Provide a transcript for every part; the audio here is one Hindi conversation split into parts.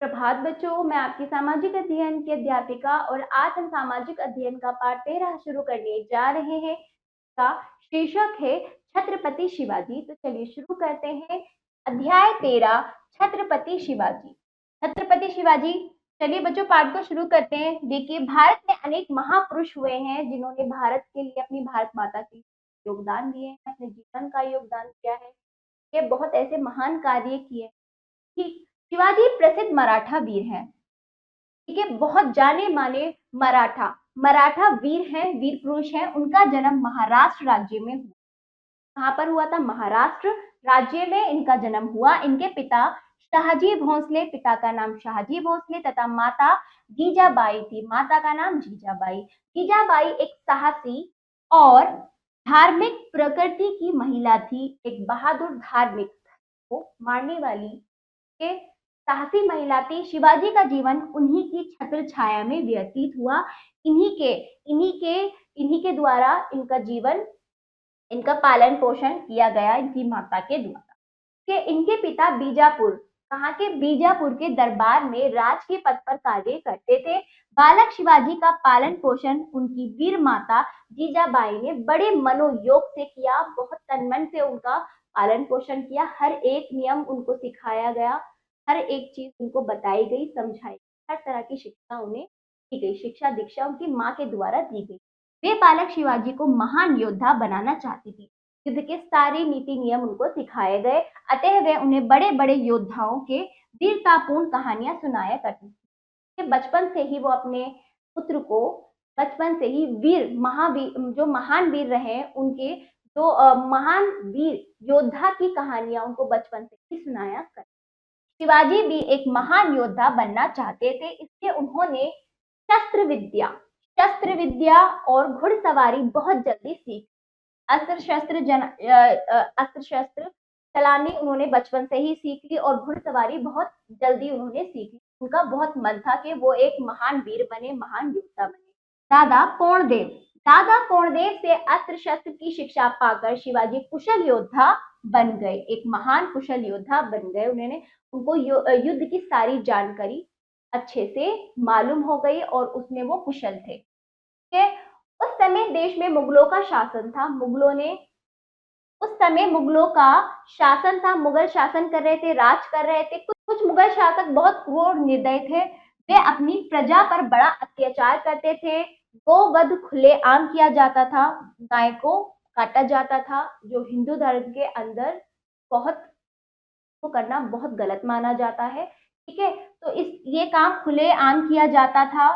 प्रभात बच्चों, मैं आपकी सामाजिक अध्ययन की अध्यापिका और आज हम सामाजिक अध्ययन का पाठ 13 शुरू करने जा रहे हैं। का शीर्षक है छत्रपति शिवाजी। तो चलिए शुरू करते हैं। अध्याय 13, छत्रपति शिवाजी। छत्रपति शिवाजी, चलिए बच्चों पाठ को शुरू करते हैं। देखिए, भारत में अनेक महापुरुष हुए हैं जिन्होंने भारत के लिए, अपनी भारत माता के योगदान दिए हैं, अपने जीवन का योगदान दिया है। ये बहुत ऐसे महान कार्य किए। ठीक, शिवाजी प्रसिद्ध मराठा वीर हैं। ठीक है, बहुत जाने माने मराठा मराठा वीर हैं, वीर पुरुष हैं। उनका जन्म महाराष्ट्र राज्य में हुआ। कहाँ पर हुआ था? महाराष्ट्र राज्य में इनका जन्म हुआ। इनके पिता शाहजी भोसले, पिता का नाम शाहजी भोसले तथा माता जीजाबाई थी। माता का नाम जीजाबाई। जीजाबाई एक साहसी और धार्मिक प्रकृति की महिला थी। एक बहादुर, धार्मिक को मारने वाली के साहसी महिला थी। शिवाजी का जीवन उन्हीं की छत्र छाया में व्यतीत हुआ। इन्हीं के द्वारा इनका जीवन, इनका पालन पोषण किया गया, इनकी माता के द्वारा। कि इनके पिता बीजापुर, कहाँ के? बीजापुर के दरबार में राज के पद पर कार्य करते थे। बालक शिवाजी का पालन पोषण उनकी वीर माता जीजाबाई ने बड़े मनोयोग से किया। बहुत तन मन से उनका पालन पोषण किया। हर एक नियम उनको सिखाया गया, हर एक चीज उनको बताई गई, समझाई गई। हर तरह की शिक्षा उन्हें दी गई। शिक्षा दीक्षा उनकी माँ के द्वारा दी गई। वे बालक शिवाजी को महान योद्धा बनाना चाहती थी। युद्ध के सारे नीति नियम उनको सिखाए गए। अतः वे उन्हें बड़े बड़े योद्धाओं के वीरतापूर्ण कहानियां सुनाया करती थी। बचपन से ही वो अपने पुत्र को, बचपन से ही वीर, महावीर, जो महान वीर रहे, उनके जो महान वीर योद्धा की कहानियां उनको बचपन से ही सुनाया करती। शिवाजी भी एक महान योद्धा बनना चाहते थे, इसलिए उन्होंने शस्त्र विद्या और घुड़सवारी बहुत जल्दी सीख। अस्त्र शस्त्र चलानी उन्होंने बचपन से ही सीख ली और घुड़सवारी बहुत जल्दी उन्होंने सीख ली। उनका बहुत मन था कि वो एक महान वीर बने, महान योद्धा बने। दादा कोणदेव से अस्त्र शस्त्र की शिक्षा पाकर शिवाजी कुशल योद्धा बन गए, एक महान कुशल योद्धा बन गए। उन्होंने, उनको युद्ध की सारी जानकारी अच्छे से मालूम हो गई और उसमें वो कुशल थे। उस समय देश में मुगलों का शासन था। उस समय मुगलों का शासन था। मुगल शासन कर रहे थे, राज कर रहे थे। कुछ मुगल शासक बहुत क्रूर निर्दयी थे। वे अपनी प्रजा पर बड़ा अत्याचार करते थे। गोवध खुलेआम किया जाता था। गाय को काटा जाता था, जो हिंदू धर्म के अंदर बहुत को करना बहुत गलत माना जाता है। ठीक है, तो ये काम खुलेआम किया जाता था।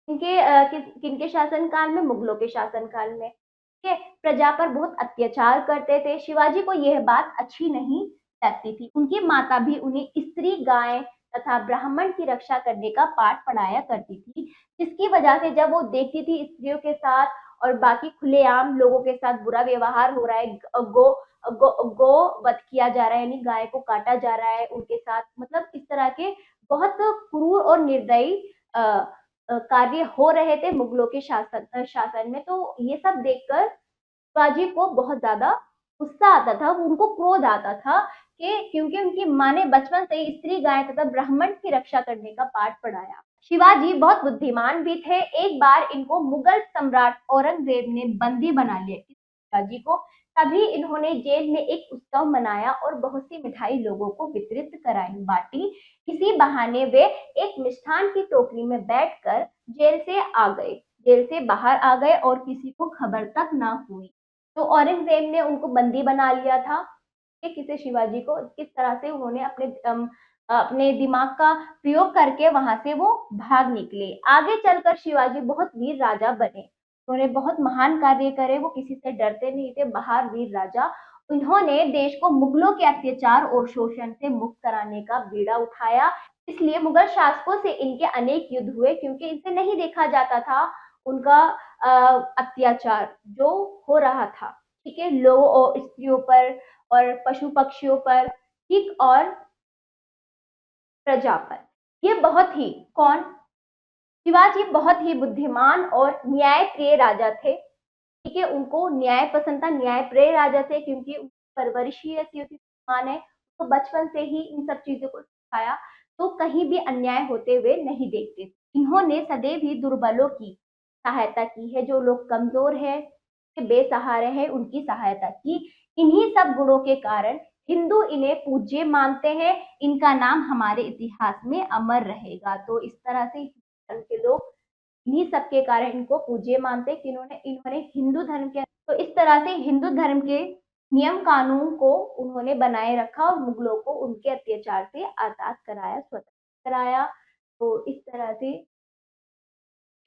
किनके शासन काल में? मुगलों के शासन काल में। ठीक है, प्रजा पर बहुत अत्याचार करते थे। शिवाजी को यह बात अच्छी नहीं लगती थी। उनकी माता भी उन्हें स्त्री, गाय तथा ब्राह्मण की रक्षा करने का पाठ पढ़ाया करती थी, जिसकी वजह से जब वो देखती थी स्त्रियों के साथ और बाकी खुलेआम लोगों के साथ बुरा व्यवहार हो रहा है, गो वध किया जा रहा है, यानी गाय को काटा जा रहा है उनके साथ, मतलब इस तरह के बहुत क्रूर और निर्दयी कार्य हो रहे थे मुगलों के शासन में। तो ये सब देखकर शिवाजी को बहुत ज्यादा गुस्सा आता था, उनको क्रोध आता था कि क्योंकि उनकी माँ ने बचपन से ही स्त्री, गाय तथा ब्राह्मण की रक्षा करने का पाठ पढ़ाया। शिवाजी बहुत बुद्धिमान भी थे। एक बार इनको मुगल सम्राट औरंगजेब ने बंदी बना लिया शिवाजी को। तभी इन्होंने जेल में एक उत्सव मनाया और बहुत सी मिठाई लोगों को वितरित कराई, बांटी। इसी बहाने वे एक मिष्ठान की टोकरी में बैठकर जेल से बाहर आ गए और किसी को खबर तक ना हुई। तो औरंगजेब ने उनको बंदी बना लिया था कि किसे? शिवाजी को। किस तरह से उन्होंने अपने दिमाग का प्रयोग करके वहां से वो भाग निकले। आगे चलकर शिवाजी बहुत वीर राजा बने। उन्होंने बहुत महान कार्य करे, वो किसी से डरते नहीं थे, बाहर वीर राजा। उन्होंने देश को मुगलों के अत्याचार और शोषण से मुक्त कराने का बीड़ा उठाया। इसलिए मुगल शासकों से इनके अनेक युद्ध हुए, क्योंकि इनसे नहीं देखा जाता था उनका अत्याचार जो हो रहा था। ठीक है, लोगों और स्त्रियों पर और पशु पक्षियों पर, ठीक, और प्रजा पर। ये बहुत ही शिवाजी बहुत ही बुद्धिमान और न्यायप्रिय राजा थे। ठीक है, उनको न्याय पसंद था, न्यायप्रिय राजा थे, क्योंकि उनकी परवरिश ही ऐसी होती है। तो बचपन से ही इन सब चीजों को सिखाया। तो कहीं भी अन्याय होते हुए नहीं देखते थे। इन्होंने सदैव ही दुर्बलों की सहायता की है, जो लोग कमजोर है, बेसहारे हैं, उनकी सहायता की। इन्हीं सब गुणों के कारण हिंदू इन्हें पूज्य मानते हैं। इनका नाम हमारे इतिहास में अमर रहेगा। तो इस तरह से धर्म के लोग इन्हीं सब के कारण इनको पूज्य मानते हैं कि इन्होंने हिंदू धर्म के, तो इस तरह से हिंदू धर्म के नियम कानून को उन्होंने बनाए रखा और मुगलों को उनके अत्याचार से आजाद कराया, स्वतंत्र कराया। तो इस तरह से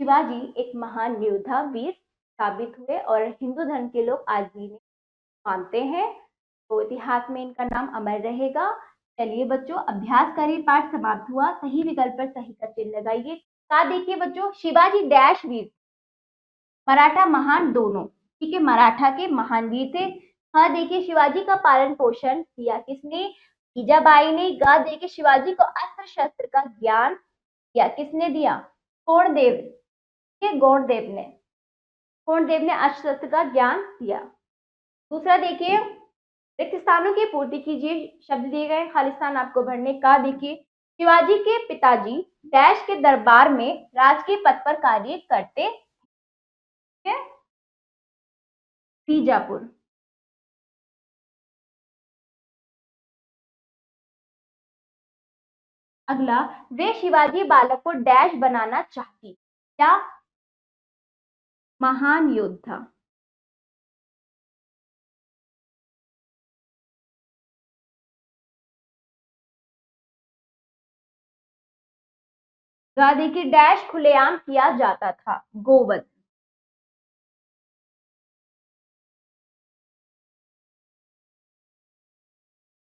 शिवाजी एक महान योद्धा, वीर साबित हुए और हिंदू धर्म के लोग आज भी इन्हें मानते हैं। तो इतिहास में इनका नाम अमर रहेगा। चलिए बच्चों, अभ्यास करिए, पाठ समाप्त हुआ। सही विकल्प पर सही का चिन्ह लगाइए। का देखिए बच्चों, शिवाजी डैश वीर, मराठा महान दोनों। ठीक है, मराठा के महान वीर थे। हाँ देखिए, शिवाजी का पालन पोषण किया किसने? जीजाबाई ने। गा देखिए, शिवाजी को अस्त्र शस्त्र का ज्ञान किया किसने दिया? गौड़देव के गौड़देव ने। गौड़देव ने अस्त्र शस्त्र का ज्ञान दिया। दूसरा देखिए, रिक्त स्थानों की पूर्ति कीजिए। शब्द दिए गए, खालिस्तान आपको भरने का। देखिए, शिवाजी के पिताजी डैश के दरबार में राजकीय पद पर कार्य करते थे। बीजापुर। अगला, वे शिवाजी बालक को डैश बनाना चाहती, क्या? महान योद्धा। गांधी की डैश खुलेआम किया जाता था, गोवध।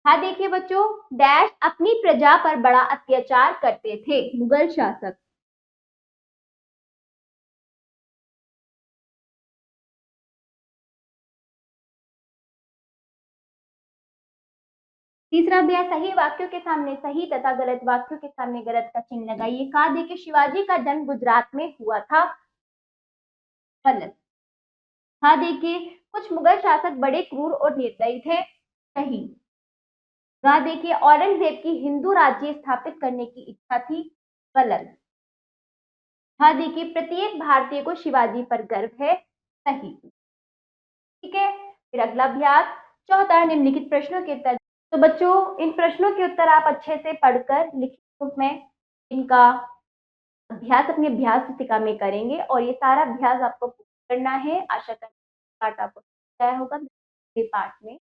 हाँ देखिए बच्चों, डैश अपनी प्रजा पर बड़ा अत्याचार करते थे, मुगल शासक। तीसरा अभ्यास, सही वाक्यों के सामने सही तथा गलत वाक्यों के सामने गलत का चिन्ह लगाइए। कहा देखिए, शिवाजी का जन्म गुजरात में हुआ था, गलत। हाँ देखिए, कुछ मुगल शासक बड़े क्रूर और निर्दयी थे, सही। कहा देखिए, औरंगजेब की हिंदू राज्य स्थापित करने की इच्छा थी, गलत। हाँ देखिए, प्रत्येक भारतीय को शिवाजी पर गर्व है, सही। ठीक है, फिर अगला अभ्यास, चौथा, निम्नलिखित प्रश्नों के उत्तर। तो बच्चों, इन प्रश्नों के उत्तर आप अच्छे से पढ़कर लिखित रूप में इनका अभ्यास अपने अभ्यास पुस्तिका में करेंगे और ये सारा अभ्यास आपको करना है। आशा करती हूँ पाठ आपको समझ आया होगा। पाठ में